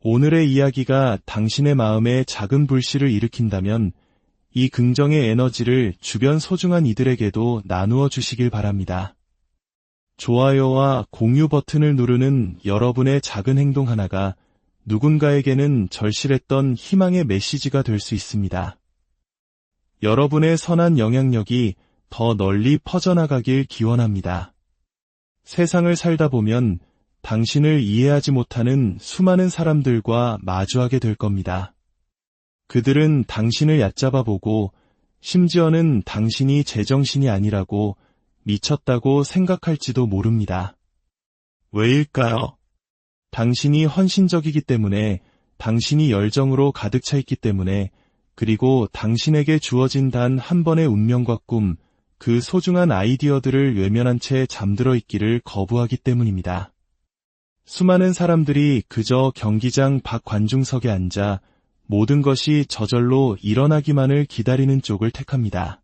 오늘의 이야기가 당신의 마음에 작은 불씨를 일으킨다면 이 긍정의 에너지를 주변 소중한 이들에게도 나누어 주시길 바랍니다. 좋아요와 공유 버튼을 누르는 여러분의 작은 행동 하나가 누군가에게는 절실했던 희망의 메시지가 될 수 있습니다. 여러분의 선한 영향력이 더 널리 퍼져나가길 기원합니다. 세상을 살다 보면 당신을 이해하지 못하는 수많은 사람들과 마주하게 될 겁니다. 그들은 당신을 얕잡아 보고 심지어는 당신이 제정신이 아니라고 미쳤다고 생각할지도 모릅니다. 왜일까요? 당신이 헌신적이기 때문에, 당신이 열정으로 가득 차 있기 때문에, 그리고 당신에게 주어진 단 한 번의 운명과 꿈, 그 소중한 아이디어들을 외면한 채 잠들어 있기를 거부하기 때문입니다. 수많은 사람들이 그저 경기장 밖 관중석에 앉아 모든 것이 저절로 일어나기만을 기다리는 쪽을 택합니다.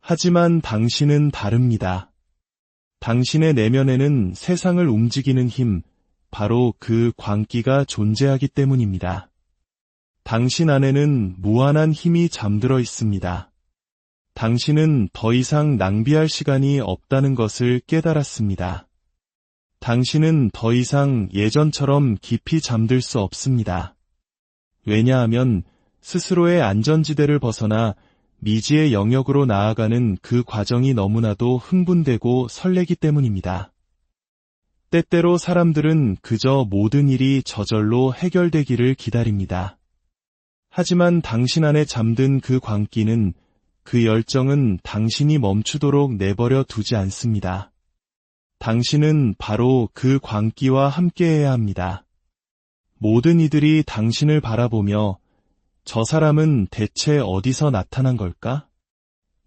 하지만 당신은 다릅니다. 당신의 내면에는 세상을 움직이는 힘, 바로 그 광기가 존재하기 때문입니다. 당신 안에는 무한한 힘이 잠들어 있습니다. 당신은 더 이상 낭비할 시간이 없다는 것을 깨달았습니다. 당신은 더 이상 예전처럼 깊이 잠들 수 없습니다. 왜냐하면 스스로의 안전지대를 벗어나 미지의 영역으로 나아가는 그 과정이 너무나도 흥분되고 설레기 때문입니다. 때때로 사람들은 그저 모든 일이 저절로 해결되기를 기다립니다. 하지만 당신 안에 잠든 그 광기는, 그 열정은 당신이 멈추도록 내버려 두지 않습니다. 당신은 바로 그 광기와 함께해야 합니다. 모든 이들이 당신을 바라보며 저 사람은 대체 어디서 나타난 걸까?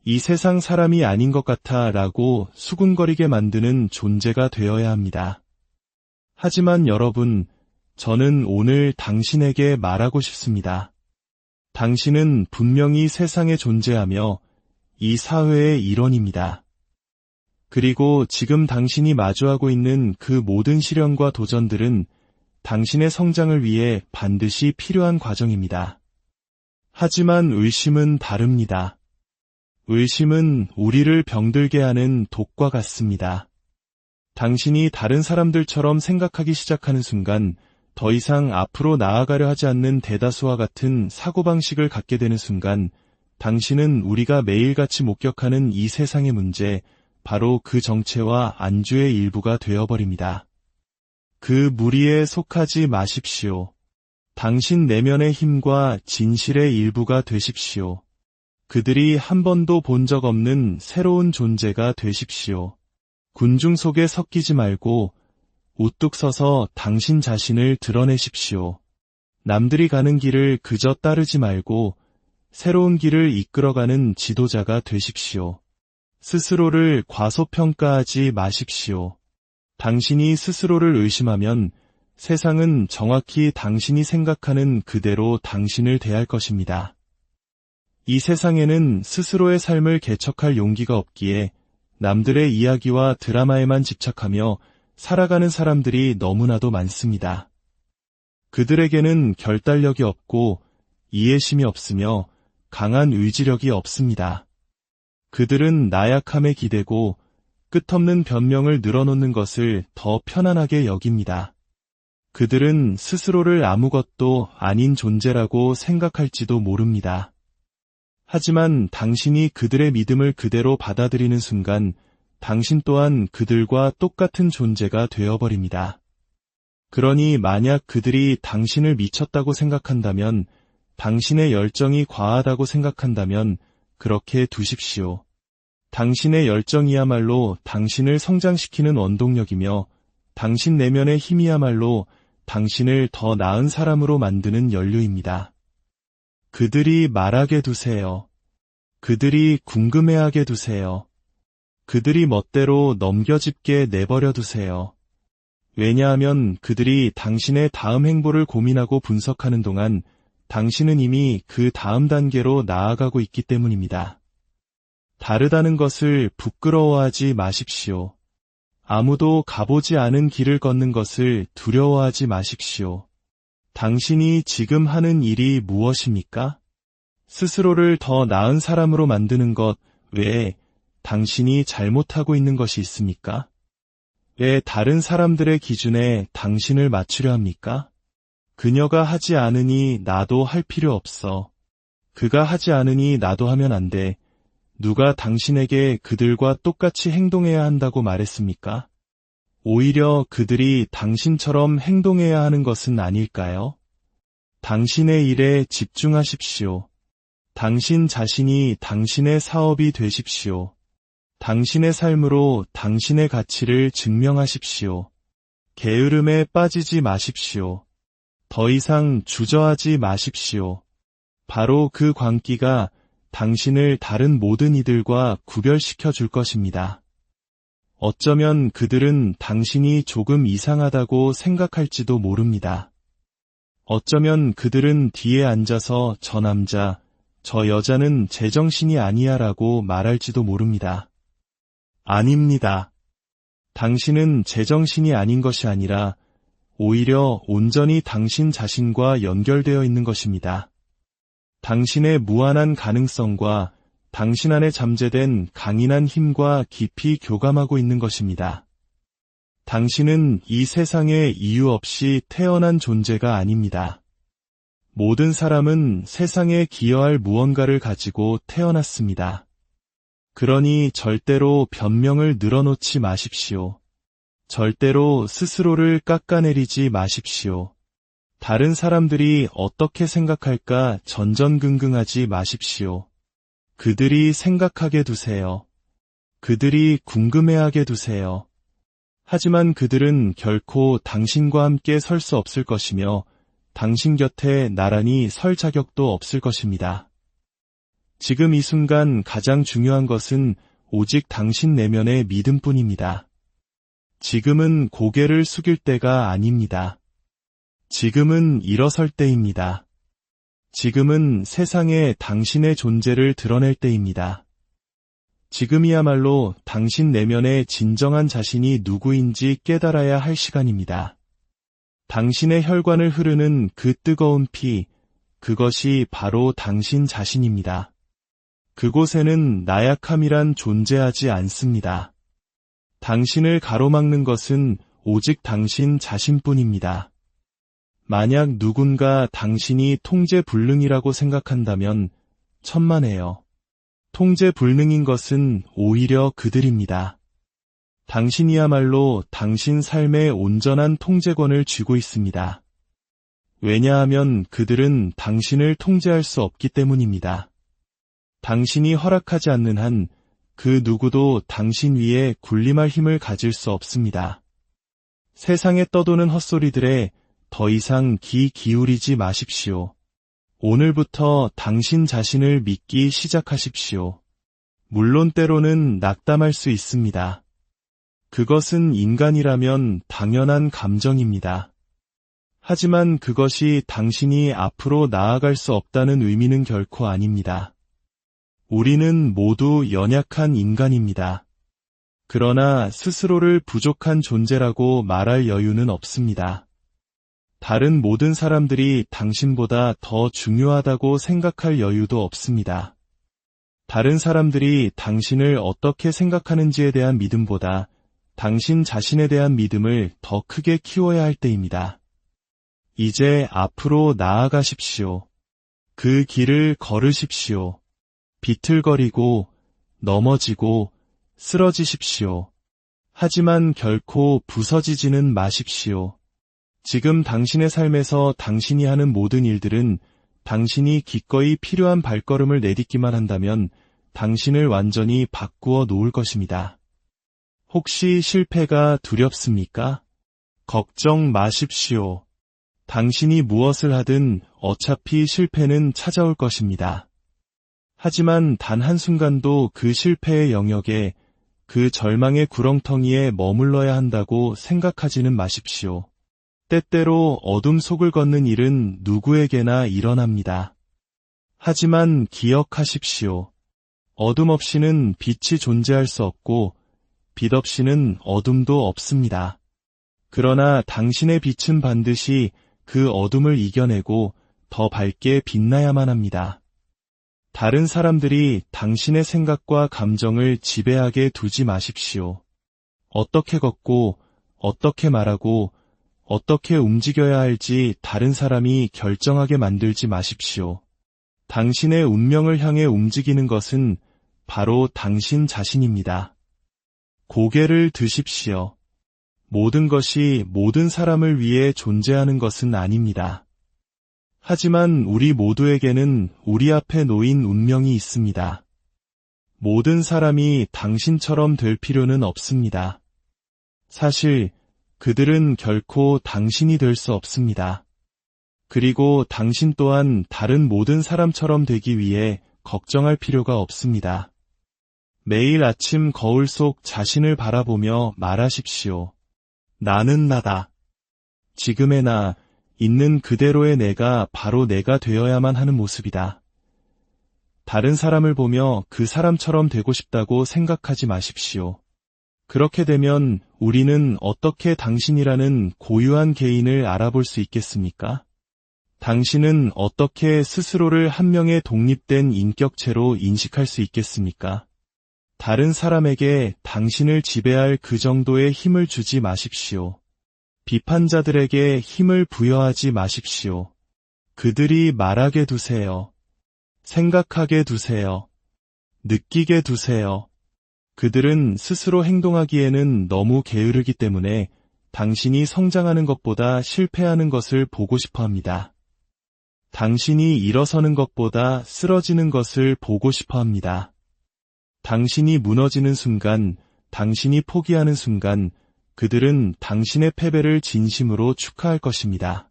이 세상 사람이 아닌 것 같아 라고 수군거리게 만드는 존재가 되어야 합니다. 하지만 여러분, 저는 오늘 당신에게 말하고 싶습니다. 당신은 분명히 세상에 존재하며 이 사회의 일원입니다. 그리고 지금 당신이 마주하고 있는 그 모든 시련과 도전들은 당신의 성장을 위해 반드시 필요한 과정입니다. 하지만 의심은 다릅니다. 의심은 우리를 병들게 하는 독과 같습니다. 당신이 다른 사람들처럼 생각하기 시작하는 순간, 더 이상 앞으로 나아가려 하지 않는 대다수와 같은 사고방식을 갖게 되는 순간, 당신은 우리가 매일같이 목격하는 이 세상의 문제, 바로 그 정체와 안주의 일부가 되어버립니다. 그 무리에 속하지 마십시오. 당신 내면의 힘과 진실의 일부가 되십시오. 그들이 한 번도 본 적 없는 새로운 존재가 되십시오. 군중 속에 섞이지 말고 우뚝 서서 당신 자신을 드러내십시오. 남들이 가는 길을 그저 따르지 말고 새로운 길을 이끌어가는 지도자가 되십시오. 스스로를 과소평가하지 마십시오. 당신이 스스로를 의심하면 세상은 정확히 당신이 생각하는 그대로 당신을 대할 것입니다. 이 세상에는 스스로의 삶을 개척할 용기가 없기에 남들의 이야기와 드라마에만 집착하며 살아가는 사람들이 너무나도 많습니다. 그들에게는 결단력이 없고 이해심이 없으며 강한 의지력이 없습니다. 그들은 나약함에 기대고 끝없는 변명을 늘어놓는 것을 더 편안하게 여깁니다. 그들은 스스로를 아무것도 아닌 존재라고 생각할지도 모릅니다. 하지만 당신이 그들의 믿음을 그대로 받아들이는 순간 당신 또한 그들과 똑같은 존재가 되어버립니다. 그러니 만약 그들이 당신을 미쳤다고 생각한다면, 당신의 열정이 과하다고 생각한다면 그렇게 두십시오. 당신의 열정이야말로 당신을 성장시키는 원동력이며 당신 내면의 힘이야말로 당신을 더 나은 사람으로 만드는 연료입니다. 그들이 말하게 두세요. 그들이 궁금해하게 두세요. 그들이 멋대로 넘겨짚게 내버려 두세요. 왜냐하면 그들이 당신의 다음 행보를 고민하고 분석하는 동안 당신은 이미 그 다음 단계로 나아가고 있기 때문입니다. 다르다는 것을 부끄러워하지 마십시오. 아무도 가보지 않은 길을 걷는 것을 두려워하지 마십시오. 당신이 지금 하는 일이 무엇입니까? 스스로를 더 나은 사람으로 만드는 것 외에 당신이 잘못하고 있는 것이 있습니까? 왜 다른 사람들의 기준에 당신을 맞추려 합니까? 그녀가 하지 않으니 나도 할 필요 없어. 그가 하지 않으니 나도 하면 안 돼. 누가 당신에게 그들과 똑같이 행동해야 한다고 말했습니까? 오히려 그들이 당신처럼 행동해야 하는 것은 아닐까요? 당신의 일에 집중하십시오. 당신 자신이 당신의 사업이 되십시오. 당신의 삶으로 당신의 가치를 증명하십시오. 게으름에 빠지지 마십시오. 더 이상 주저하지 마십시오. 바로 그 광기가 당신을 다른 모든 이들과 구별시켜 줄 것입니다. 어쩌면 그들은 당신이 조금 이상하다고 생각할지도 모릅니다. 어쩌면 그들은 뒤에 앉아서 저 남자, 저 여자는 제정신이 아니야 라고 말할지도 모릅니다. 아닙니다. 당신은 제정신이 아닌 것이 아니라 오히려 온전히 당신 자신과 연결되어 있는 것입니다. 당신의 무한한 가능성과 당신 안에 잠재된 강인한 힘과 깊이 교감하고 있는 것입니다. 당신은 이 세상에 이유 없이 태어난 존재가 아닙니다. 모든 사람은 세상에 기여할 무언가를 가지고 태어났습니다. 그러니 절대로 변명을 늘어놓지 마십시오. 절대로 스스로를 깎아내리지 마십시오. 다른 사람들이 어떻게 생각할까 전전긍긍하지 마십시오. 그들이 생각하게 두세요. 그들이 궁금해하게 두세요. 하지만 그들은 결코 당신과 함께 설 수 없을 것이며 당신 곁에 나란히 설 자격도 없을 것입니다. 지금 이 순간 가장 중요한 것은 오직 당신 내면의 믿음뿐입니다. 지금은 고개를 숙일 때가 아닙니다. 지금은 일어설 때입니다. 지금은 세상에 당신의 존재를 드러낼 때입니다. 지금이야말로 당신 내면의 진정한 자신이 누구인지 깨달아야 할 시간입니다. 당신의 혈관을 흐르는 그 뜨거운 피, 그것이 바로 당신 자신입니다. 그곳에는 나약함이란 존재하지 않습니다. 당신을 가로막는 것은 오직 당신 자신뿐입니다. 만약 누군가 당신이 통제불능이라고 생각한다면 천만에요. 통제불능인 것은 오히려 그들입니다. 당신이야말로 당신 삶의 온전한 통제권을 쥐고 있습니다. 왜냐하면 그들은 당신을 통제할 수 없기 때문입니다. 당신이 허락하지 않는 한 그 누구도 당신 위에 군림할 힘을 가질 수 없습니다. 세상에 떠도는 헛소리들에 더 이상 귀 기울이지 마십시오. 오늘부터 당신 자신을 믿기 시작하십시오. 물론 때로는 낙담할 수 있습니다. 그것은 인간이라면 당연한 감정입니다. 하지만 그것이 당신이 앞으로 나아갈 수 없다는 의미는 결코 아닙니다. 우리는 모두 연약한 인간입니다. 그러나 스스로를 부족한 존재라고 말할 여유는 없습니다. 다른 모든 사람들이 당신보다 더 중요하다고 생각할 여유도 없습니다. 다른 사람들이 당신을 어떻게 생각하는지에 대한 믿음보다 당신 자신에 대한 믿음을 더 크게 키워야 할 때입니다. 이제 앞으로 나아가십시오. 그 길을 걸으십시오. 비틀거리고 넘어지고 쓰러지십시오. 하지만 결코 부서지지는 마십시오. 지금 당신의 삶에서 당신이 하는 모든 일들은 당신이 기꺼이 필요한 발걸음을 내딛기만 한다면 당신을 완전히 바꾸어 놓을 것입니다. 혹시 실패가 두렵습니까? 걱정 마십시오. 당신이 무엇을 하든 어차피 실패는 찾아올 것입니다. 하지만 단 한순간도 그 실패의 영역에, 그 절망의 구렁텅이에 머물러야 한다고 생각하지는 마십시오. 때때로 어둠 속을 걷는 일은 누구에게나 일어납니다. 하지만 기억하십시오. 어둠 없이는 빛이 존재할 수 없고 빛 없이는 어둠도 없습니다. 그러나 당신의 빛은 반드시 그 어둠을 이겨내고 더 밝게 빛나야만 합니다. 다른 사람들이 당신의 생각과 감정을 지배하게 두지 마십시오. 어떻게 걷고, 어떻게 말하고, 어떻게 움직여야 할지 다른 사람이 결정하게 만들지 마십시오. 당신의 운명을 향해 움직이는 것은 바로 당신 자신입니다. 고개를 드십시오. 모든 것이 모든 사람을 위해 존재하는 것은 아닙니다. 하지만 우리 모두에게는 우리 앞에 놓인 운명이 있습니다. 모든 사람이 당신처럼 될 필요는 없습니다. 사실 그들은 결코 당신이 될 수 없습니다. 그리고 당신 또한 다른 모든 사람처럼 되기 위해 걱정할 필요가 없습니다. 매일 아침 거울 속 자신을 바라보며 말하십시오. 나는 나다. 지금의 나, 있는 그대로의 내가 바로 내가 되어야만 하는 모습이다. 다른 사람을 보며 그 사람처럼 되고 싶다고 생각하지 마십시오. 그렇게 되면 우리는 어떻게 당신이라는 고유한 개인을 알아볼 수 있겠습니까? 당신은 어떻게 스스로를 한 명의 독립된 인격체로 인식할 수 있겠습니까? 다른 사람에게 당신을 지배할 그 정도의 힘을 주지 마십시오. 비판자들에게 힘을 부여하지 마십시오. 그들이 말하게 두세요. 생각하게 두세요. 느끼게 두세요. 그들은 스스로 행동하기에는 너무 게으르기 때문에 당신이 성장하는 것보다 실패하는 것을 보고 싶어 합니다. 당신이 일어서는 것보다 쓰러지는 것을 보고 싶어 합니다. 당신이 무너지는 순간, 당신이 포기하는 순간, 그들은 당신의 패배를 진심으로 축하할 것입니다.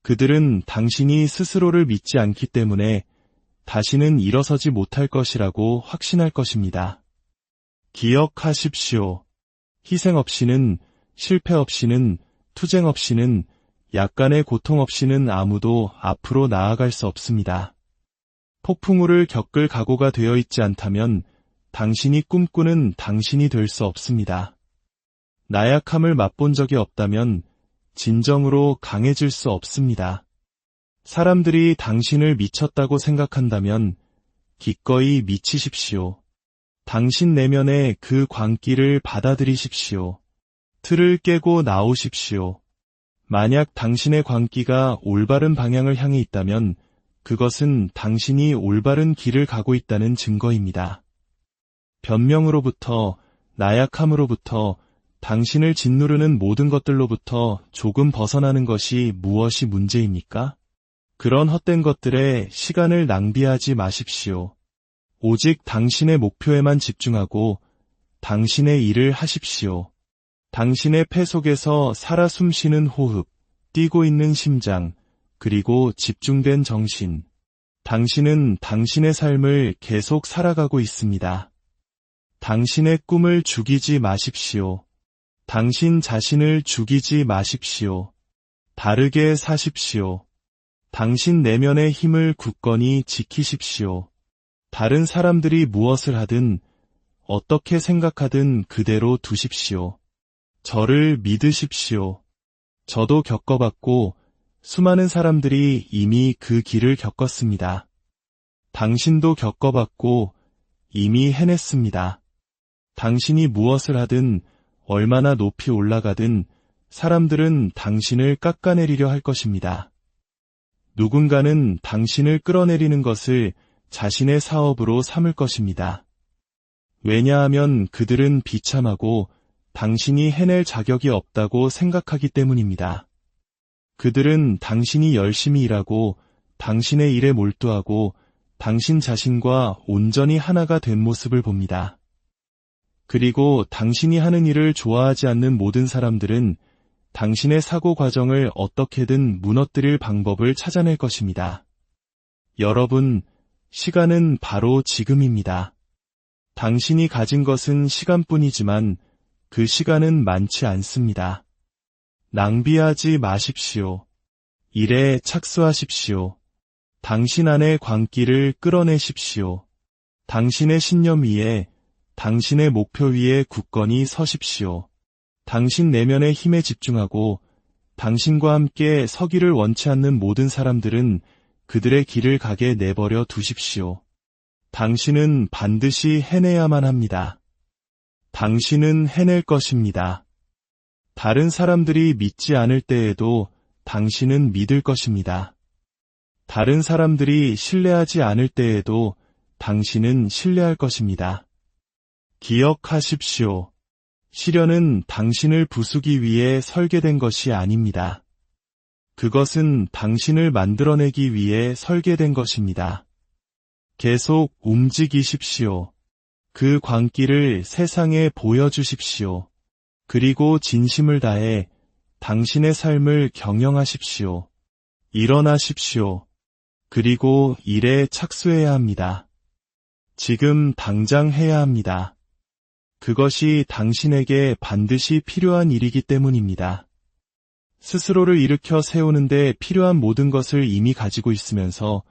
그들은 당신이 스스로를 믿지 않기 때문에 다시는 일어서지 못할 것이라고 확신할 것입니다. 기억하십시오. 희생 없이는, 실패 없이는, 투쟁 없이는, 약간의 고통 없이는 아무도 앞으로 나아갈 수 없습니다. 폭풍우를 겪을 각오가 되어 있지 않다면 당신이 꿈꾸는 당신이 될 수 없습니다. 나약함을 맛본 적이 없다면 진정으로 강해질 수 없습니다. 사람들이 당신을 미쳤다고 생각한다면 기꺼이 미치십시오. 당신 내면의 그 광기를 받아들이십시오. 틀을 깨고 나오십시오. 만약 당신의 광기가 올바른 방향을 향해 있다면 그것은 당신이 올바른 길을 가고 있다는 증거입니다. 변명으로부터, 나약함으로부터, 당신을 짓누르는 모든 것들로부터 조금 벗어나는 것이 무엇이 문제입니까? 그런 헛된 것들에 시간을 낭비하지 마십시오. 오직 당신의 목표에만 집중하고 당신의 일을 하십시오. 당신의 폐 속에서 살아 숨쉬는 호흡, 뛰고 있는 심장, 그리고 집중된 정신. 당신은 당신의 삶을 계속 살아가고 있습니다. 당신의 꿈을 죽이지 마십시오. 당신 자신을 죽이지 마십시오. 다르게 사십시오. 당신 내면의 힘을 굳건히 지키십시오. 다른 사람들이 무엇을 하든, 어떻게 생각하든 그대로 두십시오. 저를 믿으십시오. 저도 겪어봤고, 수많은 사람들이 이미 그 길을 겪었습니다. 당신도 겪어봤고, 이미 해냈습니다. 당신이 무엇을 하든, 얼마나 높이 올라가든, 사람들은 당신을 깎아내리려 할 것입니다. 누군가는 당신을 끌어내리는 것을 자신의 사업으로 삼을 것입니다. 왜냐하면 그들은 비참하고 당신이 해낼 자격이 없다고 생각하기 때문입니다. 그들은 당신이 열심히 일하고 당신의 일에 몰두하고 당신 자신과 온전히 하나가 된 모습을 봅니다. 그리고 당신이 하는 일을 좋아하지 않는 모든 사람들은 당신의 사고 과정을 어떻게든 무너뜨릴 방법을 찾아낼 것입니다. 여러분, 시간은 바로 지금입니다. 당신이 가진 것은 시간뿐이지만 그 시간은 많지 않습니다. 낭비하지 마십시오. 일에 착수하십시오. 당신 안의 광기를 끌어내십시오. 당신의 신념 위에, 당신의 목표 위에 굳건히 서십시오. 당신 내면의 힘에 집중하고 당신과 함께 서기를 원치 않는 모든 사람들은 그들의 길을 가게 내버려 두십시오. 당신은 반드시 해내야만 합니다. 당신은 해낼 것입니다. 다른 사람들이 믿지 않을 때에도 당신은 믿을 것입니다. 다른 사람들이 신뢰하지 않을 때에도 당신은 신뢰할 것입니다. 기억하십시오. 시련은 당신을 부수기 위해 설계된 것이 아닙니다. 그것은 당신을 만들어내기 위해 설계된 것입니다. 계속 움직이십시오. 그 광기를 세상에 보여주십시오. 그리고 진심을 다해 당신의 삶을 경영하십시오. 일어나십시오. 그리고 일에 착수해야 합니다. 지금 당장 해야 합니다. 그것이 당신에게 반드시 필요한 일이기 때문입니다. 스스로를 일으켜 세우는데 필요한 모든 것을 이미 가지고 있으면서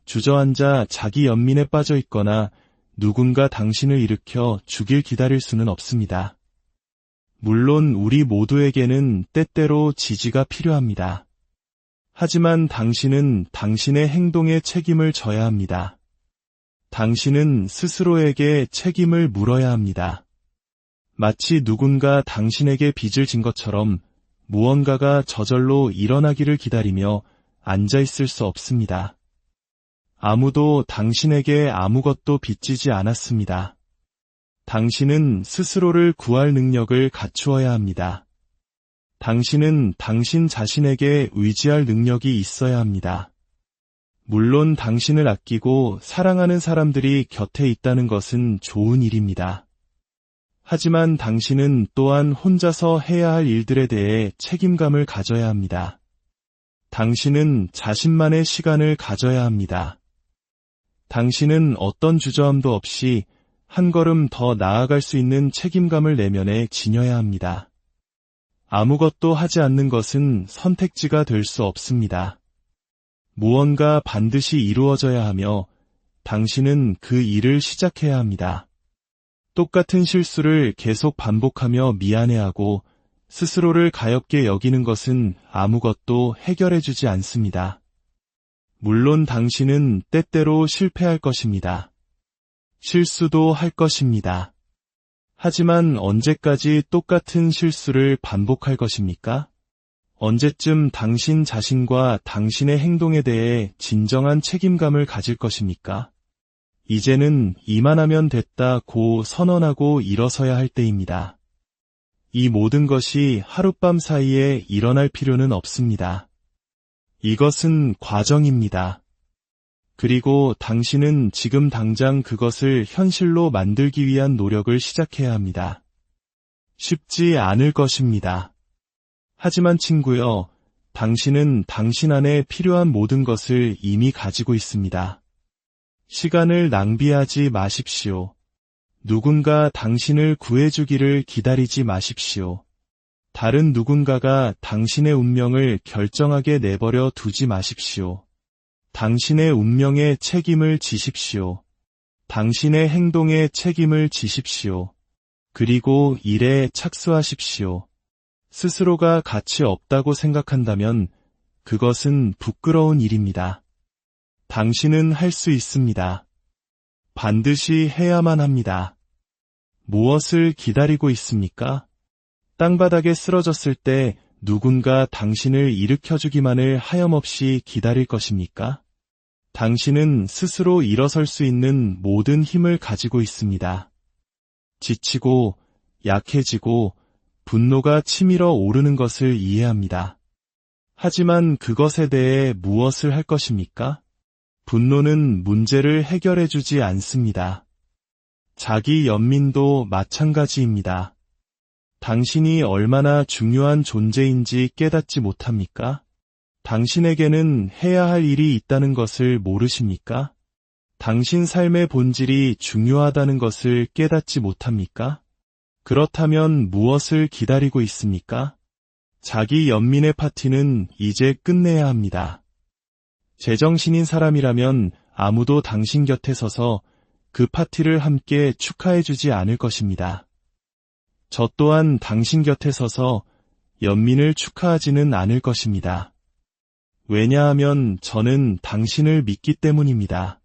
주저앉아 자기 연민에 빠져 있거나 누군가 당신을 일으켜 주길 기다릴 수는 없습니다. 물론 우리 모두에게는 때때로 지지가 필요합니다. 하지만 당신은 당신의 행동에 책임을 져야 합니다. 당신은 스스로에게 책임을 물어야 합니다. 마치 누군가 당신에게 빚을 진 것처럼 무언가가 저절로 일어나기를 기다리며 앉아있을 수 없습니다. 아무도 당신에게 아무것도 빚지지 않았습니다. 당신은 스스로를 구할 능력을 갖추어야 합니다. 당신은 당신 자신에게 의지할 능력이 있어야 합니다. 물론 당신을 아끼고 사랑하는 사람들이 곁에 있다는 것은 좋은 일입니다. 하지만 당신은 또한 혼자서 해야 할 일들에 대해 책임감을 가져야 합니다. 당신은 자신만의 시간을 가져야 합니다. 당신은 어떤 주저함도 없이 한 걸음 더 나아갈 수 있는 책임감을 내면에 지녀야 합니다. 아무것도 하지 않는 것은 선택지가 될 수 없습니다. 무언가 반드시 이루어져야 하며 당신은 그 일을 시작해야 합니다. 똑같은 실수를 계속 반복하며 미안해하고 스스로를 가엾게 여기는 것은 아무것도 해결해주지 않습니다. 물론 당신은 때때로 실패할 것입니다. 실수도 할 것입니다. 하지만 언제까지 똑같은 실수를 반복할 것입니까? 언제쯤 당신 자신과 당신의 행동에 대해 진정한 책임감을 가질 것입니까? 이제는 이만하면 됐다고 선언하고 일어서야 할 때입니다. 이 모든 것이 하룻밤 사이에 일어날 필요는 없습니다. 이것은 과정입니다. 그리고 당신은 지금 당장 그것을 현실로 만들기 위한 노력을 시작해야 합니다. 쉽지 않을 것입니다. 하지만 친구여, 당신은 당신 안에 필요한 모든 것을 이미 가지고 있습니다. 시간을 낭비하지 마십시오. 누군가 당신을 구해주기를 기다리지 마십시오. 다른 누군가가 당신의 운명을 결정하게 내버려 두지 마십시오. 당신의 운명에 책임을 지십시오. 당신의 행동에 책임을 지십시오. 그리고 일에 착수하십시오. 스스로가 가치 없다고 생각한다면 그것은 부끄러운 일입니다. 당신은 할 수 있습니다. 반드시 해야만 합니다. 무엇을 기다리고 있습니까? 땅바닥에 쓰러졌을 때 누군가 당신을 일으켜주기만을 하염없이 기다릴 것입니까? 당신은 스스로 일어설 수 있는 모든 힘을 가지고 있습니다. 지치고 약해지고 분노가 치밀어 오르는 것을 이해합니다. 하지만 그것에 대해 무엇을 할 것입니까? 분노는 문제를 해결해주지 않습니다. 자기 연민도 마찬가지입니다. 당신이 얼마나 중요한 존재인지 깨닫지 못합니까? 당신에게는 해야 할 일이 있다는 것을 모르십니까? 당신 삶의 본질이 중요하다는 것을 깨닫지 못합니까? 그렇다면 무엇을 기다리고 있습니까? 자기 연민의 파티는 이제 끝내야 합니다. 제정신인 사람이라면 아무도 당신 곁에 서서 그 파티를 함께 축하해주지 않을 것입니다. 저 또한 당신 곁에 서서 연민을 축하하지는 않을 것입니다. 왜냐하면 저는 당신을 믿기 때문입니다.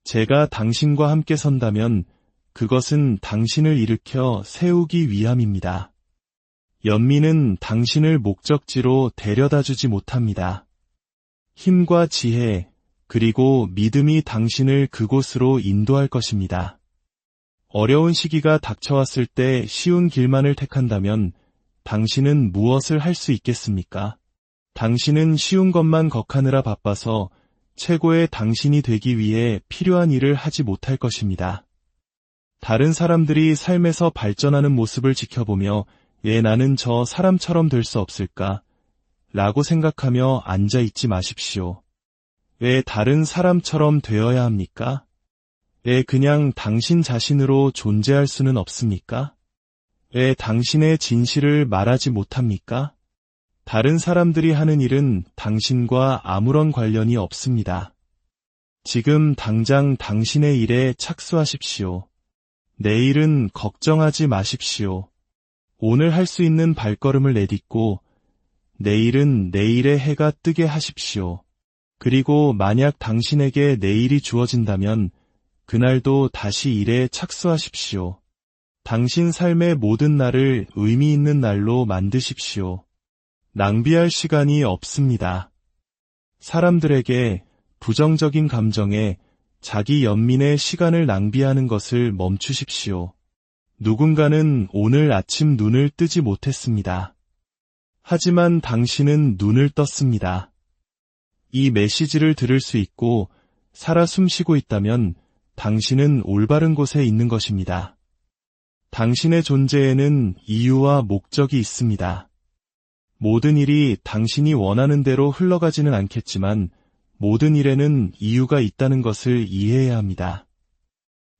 제가 당신과 함께 선다면 그것은 당신을 일으켜 세우기 위함입니다. 연민은 당신을 목적지로 데려다 주지 못합니다. 힘과 지혜, 그리고 믿음이 당신을 그곳으로 인도할 것입니다. 어려운 시기가 닥쳐왔을 때 쉬운 길만을 택한다면 당신은 무엇을 할 수 있겠습니까? 당신은 쉬운 것만 걷하느라 바빠서 최고의 당신이 되기 위해 필요한 일을 하지 못할 것입니다. 다른 사람들이 삶에서 발전하는 모습을 지켜보며 왜 나는 저 사람처럼 될 수 없을까? 라고 생각하며 앉아있지 마십시오. 왜 다른 사람처럼 되어야 합니까? 왜 그냥 당신 자신으로 존재할 수는 없습니까? 왜 당신의 진실을 말하지 못합니까? 다른 사람들이 하는 일은 당신과 아무런 관련이 없습니다. 지금 당장 당신의 일에 착수하십시오. 내일은 걱정하지 마십시오. 오늘 할 수 있는 발걸음을 내딛고 내일은 내일의 해가 뜨게 하십시오. 그리고 만약 당신에게 내일이 주어진다면 그날도 다시 일에 착수하십시오. 당신 삶의 모든 날을 의미 있는 날로 만드십시오. 낭비할 시간이 없습니다. 사람들에게 부정적인 감정에 자기 연민의 시간을 낭비하는 것을 멈추십시오. 누군가는 오늘 아침 눈을 뜨지 못했습니다. 하지만 당신은 눈을 떴습니다. 이 메시지를 들을 수 있고 살아 숨쉬고 있다면 당신은 올바른 곳에 있는 것입니다. 당신의 존재에는 이유와 목적이 있습니다. 모든 일이 당신이 원하는 대로 흘러가지는 않겠지만 모든 일에는 이유가 있다는 것을 이해해야 합니다.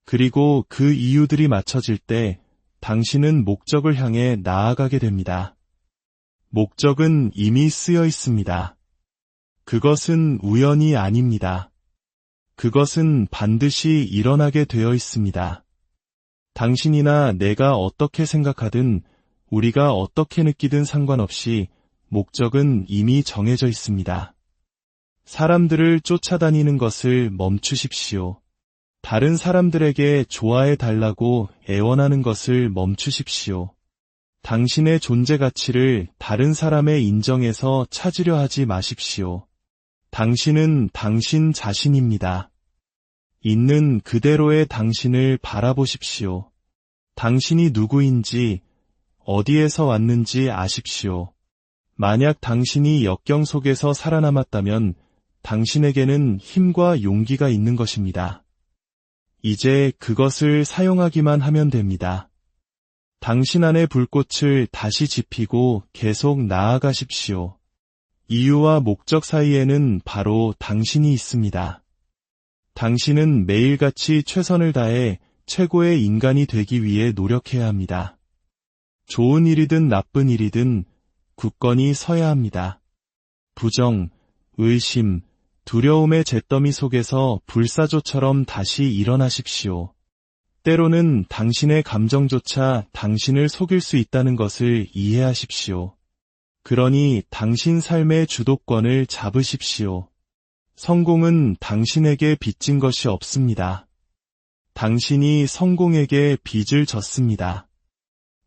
그리고 그 이유들이 맞춰질 때 당신은 목적을 향해 나아가게 됩니다. 목적은 이미 쓰여 있습니다. 그것은 우연이 아닙니다. 그것은 반드시 일어나게 되어 있습니다. 당신이나 내가 어떻게 생각하든 우리가 어떻게 느끼든 상관없이 목적은 이미 정해져 있습니다. 사람들을 쫓아다니는 것을 멈추십시오. 다른 사람들에게 좋아해 달라고 애원하는 것을 멈추십시오. 당신의 존재 가치를 다른 사람의 인정에서 찾으려 하지 마십시오. 당신은 당신 자신입니다. 있는 그대로의 당신을 바라보십시오. 당신이 누구인지, 어디에서 왔는지 아십시오. 만약 당신이 역경 속에서 살아남았다면 당신에게는 힘과 용기가 있는 것입니다. 이제 그것을 사용하기만 하면 됩니다. 당신 안의 불꽃을 다시 지피고 계속 나아가십시오. 이유와 목적 사이에는 바로 당신이 있습니다. 당신은 매일같이 최선을 다해 최고의 인간이 되기 위해 노력해야 합니다. 좋은 일이든 나쁜 일이든 굳건히 서야 합니다. 부정, 의심, 두려움의 잿더미 속에서 불사조처럼 다시 일어나십시오. 때로는 당신의 감정조차 당신을 속일 수 있다는 것을 이해하십시오. 그러니 당신 삶의 주도권을 잡으십시오. 성공은 당신에게 빚진 것이 없습니다. 당신이 성공에게 빚을 졌습니다.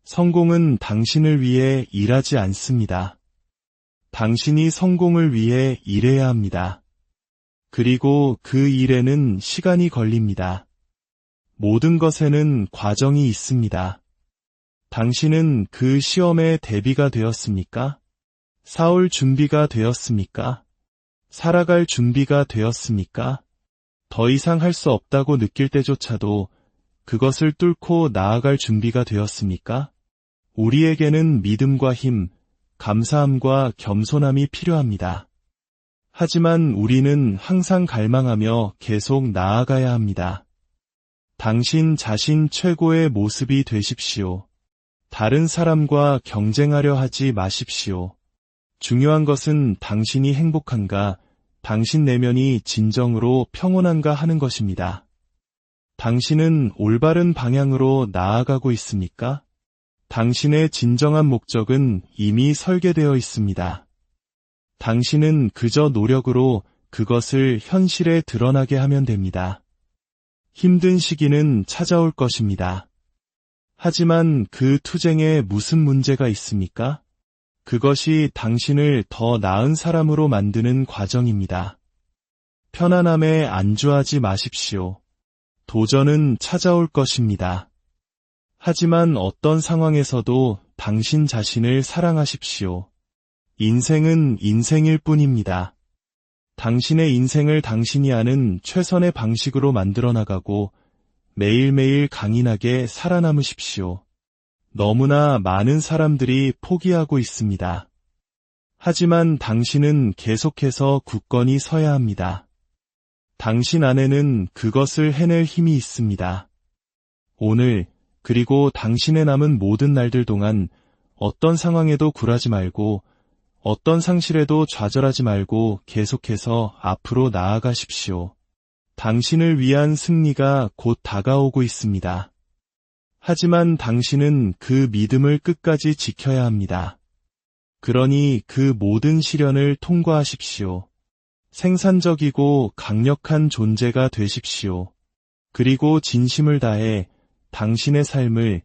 성공은 당신을 위해 일하지 않습니다. 당신이 성공을 위해 일해야 합니다. 그리고 그 일에는 시간이 걸립니다. 모든 것에는 과정이 있습니다. 당신은 그 시험에 대비가 되었습니까? 싸울 준비가 되었습니까? 살아갈 준비가 되었습니까? 더 이상 할 수 없다고 느낄 때조차도 그것을 뚫고 나아갈 준비가 되었습니까? 우리에게는 믿음과 힘, 감사함과 겸손함이 필요합니다. 하지만 우리는 항상 갈망하며 계속 나아가야 합니다. 당신 자신 최고의 모습이 되십시오. 다른 사람과 경쟁하려 하지 마십시오. 중요한 것은 당신이 행복한가, 당신 내면이 진정으로 평온한가 하는 것입니다. 당신은 올바른 방향으로 나아가고 있습니까? 당신의 진정한 목적은 이미 설계되어 있습니다. 당신은 그저 노력으로 그것을 현실에 드러나게 하면 됩니다. 힘든 시기는 찾아올 것입니다. 하지만 그 투쟁에 무슨 문제가 있습니까? 그것이 당신을 더 나은 사람으로 만드는 과정입니다. 편안함에 안주하지 마십시오. 도전은 찾아올 것입니다. 하지만 어떤 상황에서도 당신 자신을 사랑하십시오. 인생은 인생일 뿐입니다. 당신의 인생을 당신이 아는 최선의 방식으로 만들어 나가고 매일매일 강인하게 살아남으십시오. 너무나 많은 사람들이 포기하고 있습니다. 하지만 당신은 계속해서 굳건히 서야 합니다. 당신 안에는 그것을 해낼 힘이 있습니다. 오늘 그리고 당신의 남은 모든 날들 동안 어떤 상황에도 굴하지 말고 어떤 상실에도 좌절하지 말고 계속해서 앞으로 나아가십시오. 당신을 위한 승리가 곧 다가오고 있습니다. 하지만 당신은 그 믿음을 끝까지 지켜야 합니다. 그러니 그 모든 시련을 통과하십시오. 생산적이고 강력한 존재가 되십시오. 그리고 진심을 다해 당신의 삶을